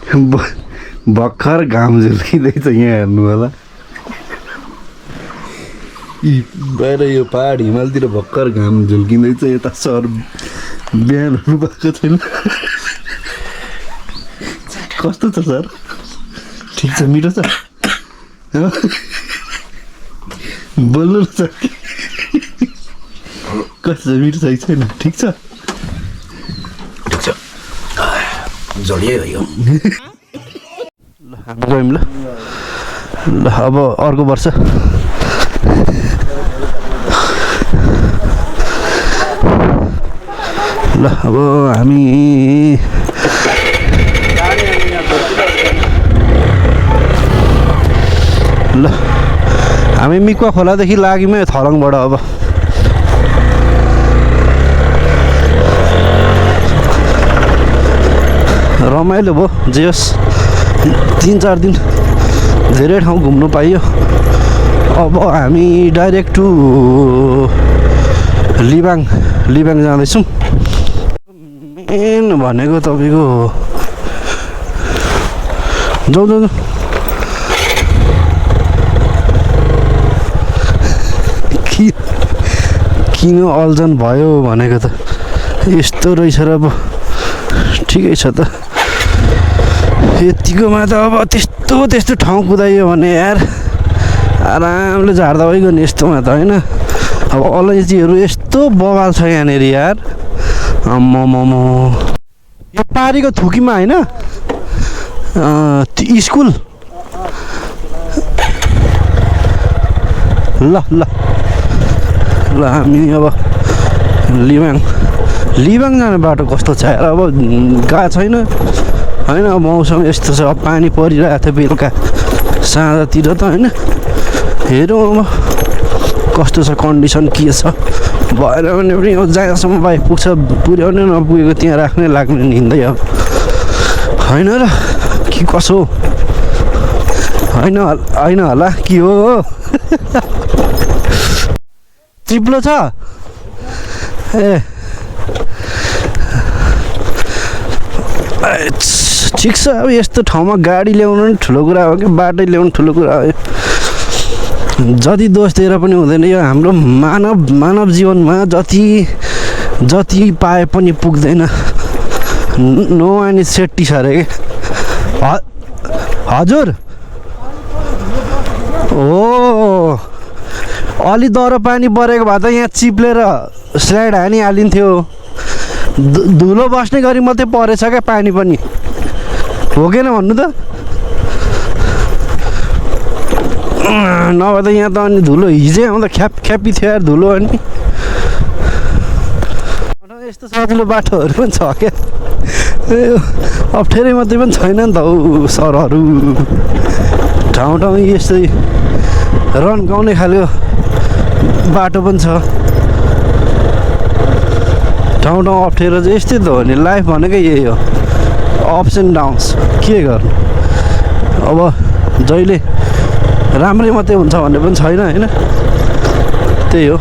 भर्खर घाम झुल्किँदैछ यहाँ हेर्नु होला बाहिर यो पहाड हिमालतिर भर्खर घाम झुल्किँदैछ यता सहर बिहानहरू भएको छैन कस्तो छ सर ठिक छ मिठो छ बोल्नु न सर कस्तो छ मिठो छ कि छैन ठिक छ ठिक छ जडियो यो ल हामी गयौँ ल अब अर्को वर्ष ल अब हामी ल हामी मिकुवा खोलादेखि लाग्यौँ थरङबाट अब रमाइलो भयो जे होस् 3-4 दिन धेरै ठाउँ घुम्नु पाइयो अब हामी डाइरेक्ट टु लिबाङ जाँदैछौँ मेन भनेको तपाईँको जाउँ किन अल्झन भयो भनेको त यस्तो रहेछ र अब ठिकै छ त यतिकोमा त अब त्यस्तो ठाउँ कुदाइयो भने यार आरामले झार्दा भइगयो यस्तोमा त होइन अब अलैँचीहरू यस्तो बगाल छ यहाँनिर यार आम्मामाम यो पारीको थुकीमा होइन स्कुल ल हामी अब लिबाङ जाने बाटो कस्तो छ यार अब गएको छैन होइन मौसम यस्तो छ अब पानी परिरहेको थियो बेलुका साँझतिर त होइन हेरौँ अब कस्तो छ कन्डिसन के छ भएर भने पनि अब जहाँसम्म बाइक पुग्छ पुर्याउने नपुगेको त्यहाँ राख्नै लाग्ने हिँड्दै अब होइन र के कसो होइन होला के हो चिप्लो छ ए ठिक छ अब यस्तो ठाउँमा गाडी ल्याउनु नि ठुलो कुरा हो कि बाटो ल्याउनु ठुलो कुरा हो जति दोष दिएर पनि हुँदैन यो हाम्रो मानव जीवनमा जति पाए पनि पुग्दैन नो एनी सेफ्टी छ अरे के हजुर हो अलि दह्रो पानी परेको भए त यहाँ चिप्लेर स्लाइड हानिहालिन्थ्यो धुलो बस्ने गरी मात्रै परेछ क्या पानी पनि हो कि न भन्नु त नभए त यहाँ त अनि धुलो हिजै आउँदा ख्यापी थियो यार धुलो अनि यस्तो सजिलो बाटोहरू पनि छ क्या अप्ठ्यारै मात्रै पनि छैन नि त हौ सरहरू ठाउँ यस्तै रन्काउने खालको बाटो पनि छ ठाउँ अप्ठ्यारो चाहिँ यस्तै त हो नि लाइफ भनेकै यही हो अप्स एन्ड डाउन्स के गर्नु अब जहिले राम्रै मात्रै हुन्छ भन्ने पनि छैन होइन त्यही हो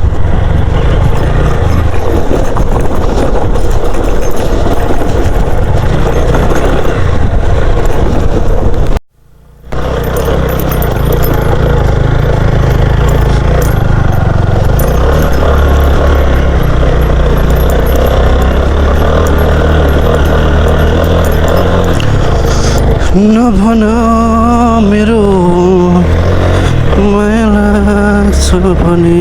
नभन मेरो माया लाग्छ भने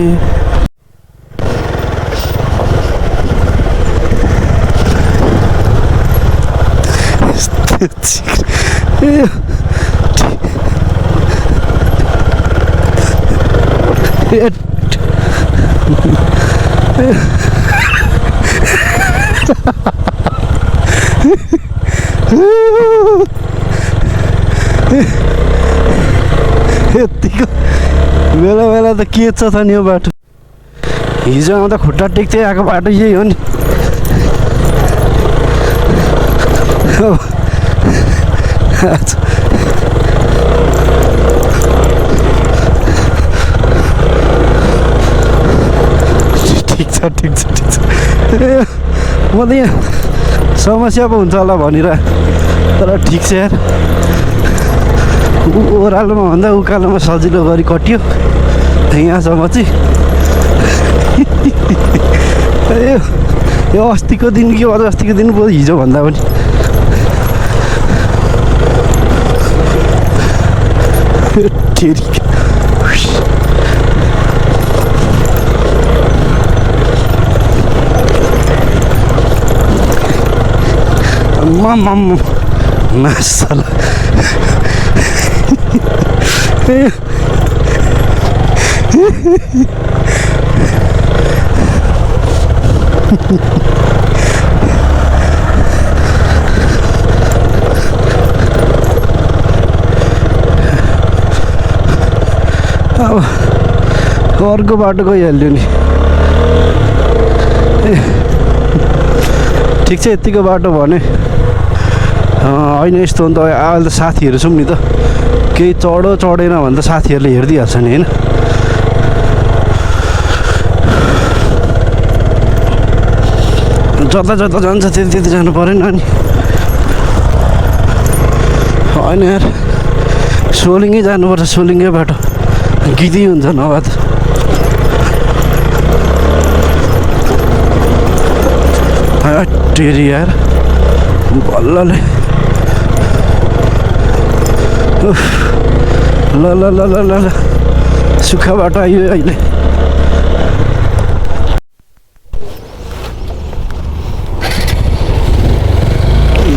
यतिको बेला त के छ नि यो बाटो हिजो आउँदा खुट्टा टेक्दै आएको बाटो यही हो नि ठिक छ म त यहाँ समस्या पो हुन्छ होला भनेर तर ठिक छ यार ओह्रालोमा भन्दा उकालोमा सजिलो गरी कटियो यहाँसम्म चाहिँ यो अस्तिको दिन कि अझ अस्तिको दिन पो हिजो भन्दा पनि मासला अब अर्को बाटो गइहाल्यो नि ठिक छ यतिको बाटो भने होइन यस्तो हो नि त अहिले त साथीहरू छौँ नि त केही चढो चढेन भने त साथीहरूले हेरिदिइहाल्छ नि होइन जता जता जान्छ त्यति त्यति जानु परेन नि होइन यार सोलिङै जानुपर्छ सोलिङै बाटो गिदी हुन्छ नभए त टेरी यार बल्लले ल ल ल ल ल सुक्खा बाटो आयो अहिले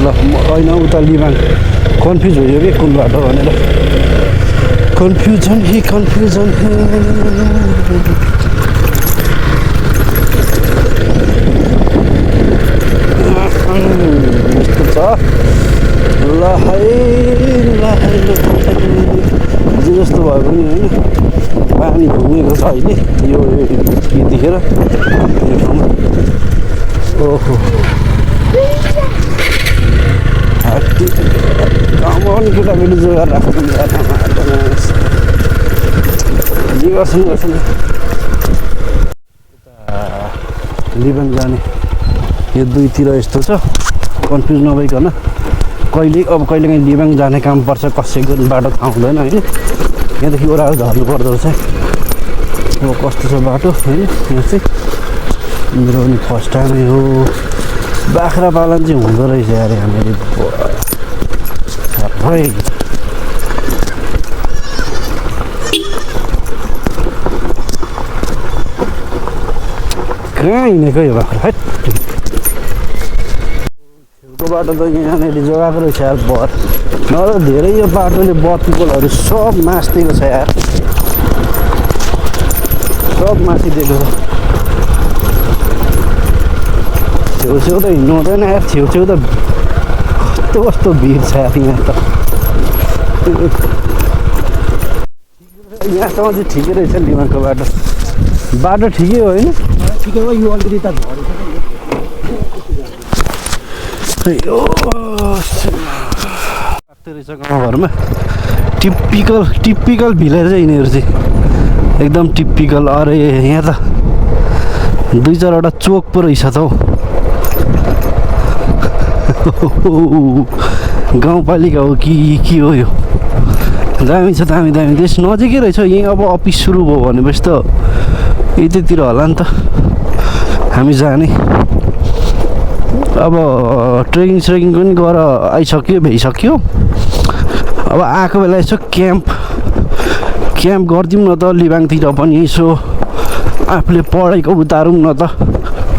ल होइन उता लिमाङ कन्फ्युज भयो कि कुन बाटो भनेर कन्फ्युजन यस्तो छ ल हिजो जस्तो भयो पनि होइन पानी घुमेको छ अहिले यो देखेर यो ठाउँमा ओहो गाउँमा पनि केटाकेटी जोगाएर राख्नु जे गर्छन् लिबन जाने यो दुईतिर यस्तो छ कन्फ्युज नभइकन कहिलेकाहीँ लिबाङ जाने काम पर्छ कसैको बाटो थाहा हुँदैन होइन यहाँदेखि ओह्रालो झर्नु पर्दो रहेछ अब कस्तो छ बाटो होइन यहाँ चाहिँ मेरो पनि फर्स्ट टाइमै हो बाख्रा पालन चाहिँ हुँदो रहेछ यार यहाँनिर कहाँ हिँडेको यो बाख्रा है छेउको बाटो त यहाँनिर जोगाएको रहेछ यार बर नभए धेरै यो बाटोले बत्तीपोलहरू सब मास्दिएको छ यार सब मासिदिएको छ छेउछेउ त हिँड्नु हुँदैन यार छेउछेउ त कस्तो भिड छ यार यहाँ त यहाँसम्म चाहिँ ठिकै रहेछ लिमाङको बाटो ठिकै हो होइन ठिकै हो यो अलिकति त रहेछ गाउँघरमा टिपिकल भिलेज चाहिँ यिनीहरू चाहिँ एकदम टिपिकल अरे यहाँ त दुई चारवटा चोक पो रहेछ त हौ गाउँपालिका हो कि के हो यो दामी छ दामी त्यस नजिकै रहेछ यहीँ अब अफिस सुरु भयो भनेपछि त यतैतिर होला नि त हामी जाने अब ट्रेकिङ पनि गरेर आइसक्यो भ्याइसक्यो अब आएको बेला यसो क्याम्प गरिदिउँ न त लिबाङतिर पनि यसो आफूले पढेको उतारौँ न त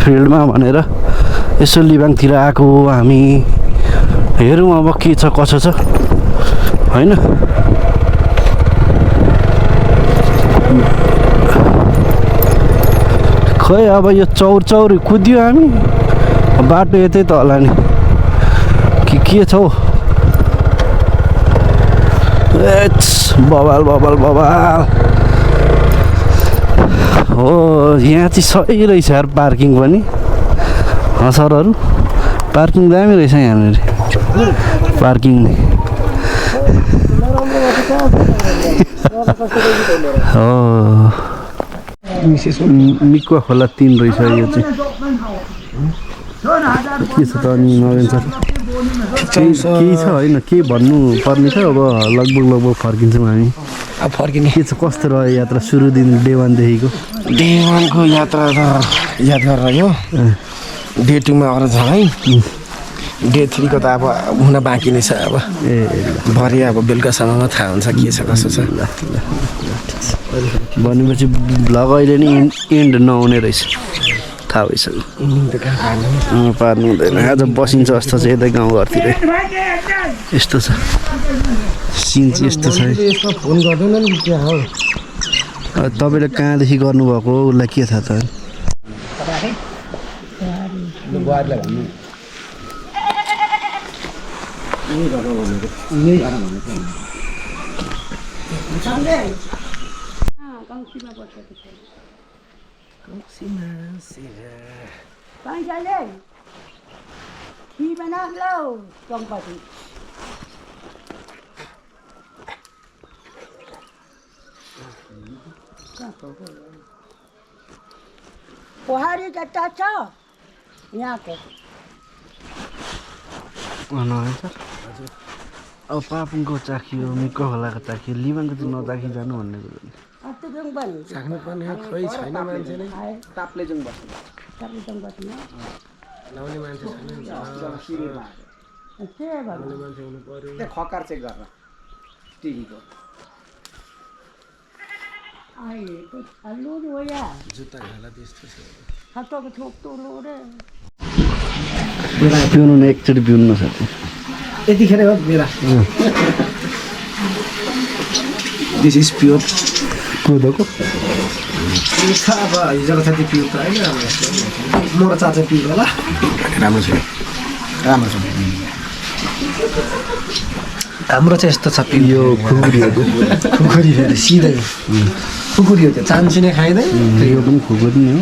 फिल्डमा भनेर यसो लिबाङतिर आएको हामी हेरौँ अब के छ कसो छ होइन खै अब यो चौर कुद्यो हामी बाटो यतै त होला नि के छ हौ बबाल हो यहाँ चाहिँ सही रहेछ यार पार्किङ पनि हसरहरू पार्किङ दामी रहेछ यहाँनिर पार्किङ हो मिकुवा खोला 3 रहेछ यो चाहिँ के छ त अनि नरेन सर केही छ होइन के भन्नु पर्ने छ अब लगभग फर्किन्छौँ हामी अब फर्किने के छ कस्तो रह्यो यात्रा सुरु दिन डे 1 देखिको डे 1 को यात्रा त याद गरेर रह्यो डे 2 मा अरू छ है डे 3 को त अब हुन बाँकी नै छ अब भरे अब बेलुकासम्ममा थाहा हुन्छ के छ कसो छ भनेपछि भ्लग अहिले नि एन्ड नहुने रहेछ थाहा भइसक्यो पार्नु हुँदैन आज बसिन्छ जस्तो छ यतै गाउँघरतिरै यस्तो छ सिन चाहिँ यस्तो छ फोन गर्दैन नि के हो तपाईँले कहाँदेखि गर्नुभएको हो उसलाई के थाहा छ पोखरी जता छ यहाँको अब पापुङको चाखियो मिक्को खोलाको चाखियो लिमाङको चाहिँ नचाखी जानु भन्ने कुरो अत्तुजुङ बन सक्नुपर्ने खोइ छैन मान्छे नै ताप्लेजुङ बस्नु लाउने मान्छे छैन के भन्नु मान्छे हुनु पर्यो त्यो खकार चेक गर्न टिभीको आई तो अलू हो या जुत्ता घाला त्यस्तो छ हातों को ठोक तो लो रे पिउनु न एकचोटि पिउनु न साथी यतिखेर हो मेरा दिस इज प्योर कोदोको अब हिजोको साथी प्योर त होइन मोरो चाचा प्योर होला राम्रो छ राम्रो छ हाम्रो चाहिँ यस्तो छ प्योर यो खुकुरीहरू खुकुरी फेरि सिधै खुकुरी हो त्यो चान्चु नै खाइँदै यो पनि खुकुरी नै हो